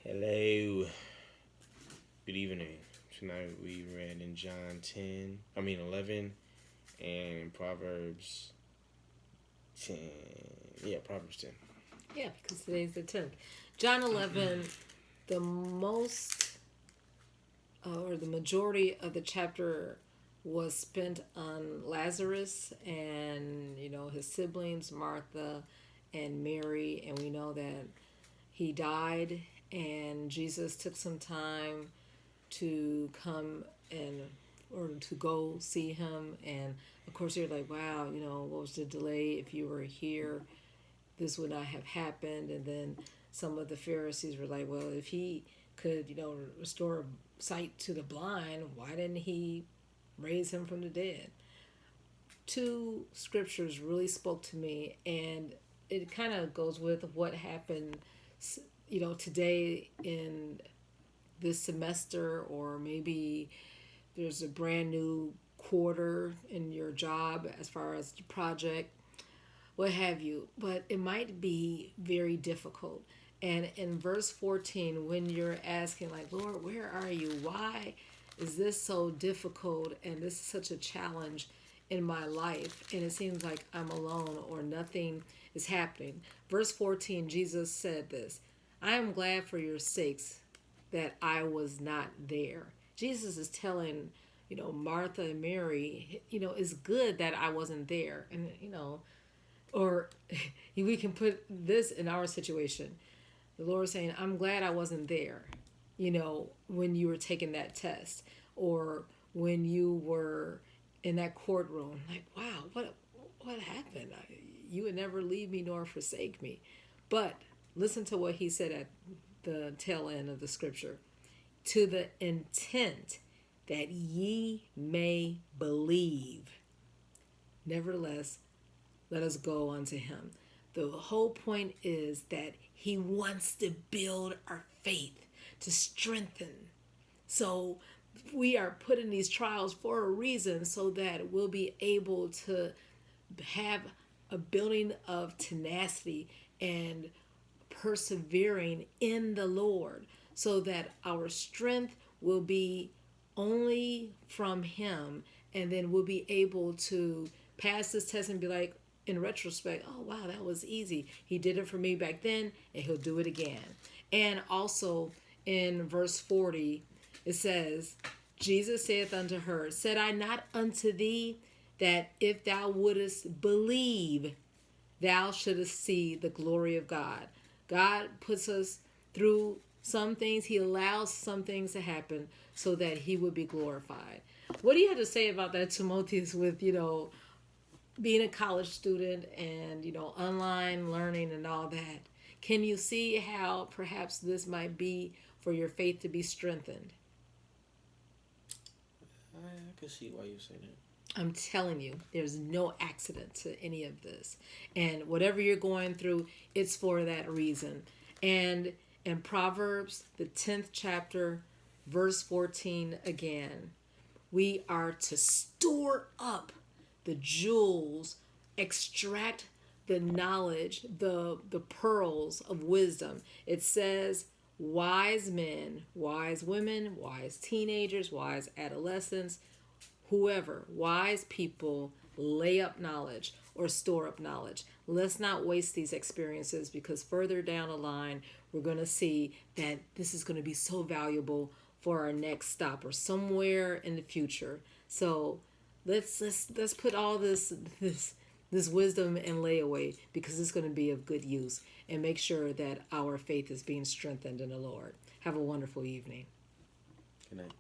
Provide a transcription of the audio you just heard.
Hello. Good evening. Tonight we read in John 11, and in Proverbs 10. Yeah, Proverbs 10. Yeah, because today's the 10th. John 11, the most, or the majority of the chapter was spent on Lazarus and, his siblings, Martha and Mary. And we know that he died, and Jesus took some time to come and or to go see him. And of course you're like, wow, what was the delay? If you were here, this would not have happened. And then some of the Pharisees were like, well, if he could, restore sight to the blind, why didn't he raise him from the dead? Two scriptures really spoke to me, and it kind of goes with what happened, today in this semester, or maybe there's a brand new quarter in your job as far as the project, what have you. But it might be very difficult. And in verse 14, when you're asking, like, Lord, where are you? Why is this so difficult? And this is such a challenge in my life. And it seems like I'm alone or nothing is happening. Verse 14, Jesus said this: I am glad for your sakes that I was not there. Jesus is telling, Martha and Mary, it's good that I wasn't there. And, or we can put this in our situation. The Lord saying, I'm glad I wasn't there, when you were taking that test, or when you were in that courtroom. Like, wow, what happened? You would never leave me nor forsake me. But listen to what he said at the tail end of the scripture: to the intent that ye may believe. Nevertheless, let us go unto him. The whole point is that he wants to build our faith, to strengthen. So we are put in these trials for a reason, so that we'll be able to have a building of tenacity and persevering in the Lord, so that our strength will be only from him, and then we'll be able to pass this test and be like, in retrospect, oh wow, that was easy. He did it for me back then, and he'll do it again. And also in verse 40, it says, Jesus saith unto her, said I not unto thee that if thou wouldest believe, thou shouldest see the glory of God? God puts us through some things. He allows some things to happen so that he would be glorified. What do you have to say about that, Timotheus, with, being a college student and, online learning and all that? Can you see how perhaps this might be for your faith to be strengthened? I can see why you say that. I'm telling you, there's no accident to any of this. And whatever you're going through, it's for that reason. And in Proverbs, the 10th chapter, verse 14 again, we are to store up the jewels, extract the knowledge, the pearls of wisdom. It says wise men, wise women, wise teenagers, wise adolescents, whoever, wise people lay up knowledge or store up knowledge. Let's not waste these experiences, because further down the line, we're going to see that this is going to be so valuable for our next stop or somewhere in the future. So let's put all this wisdom in layaway, because it's going to be of good use, and make sure that our faith is being strengthened in the Lord. Have a wonderful evening. Good night.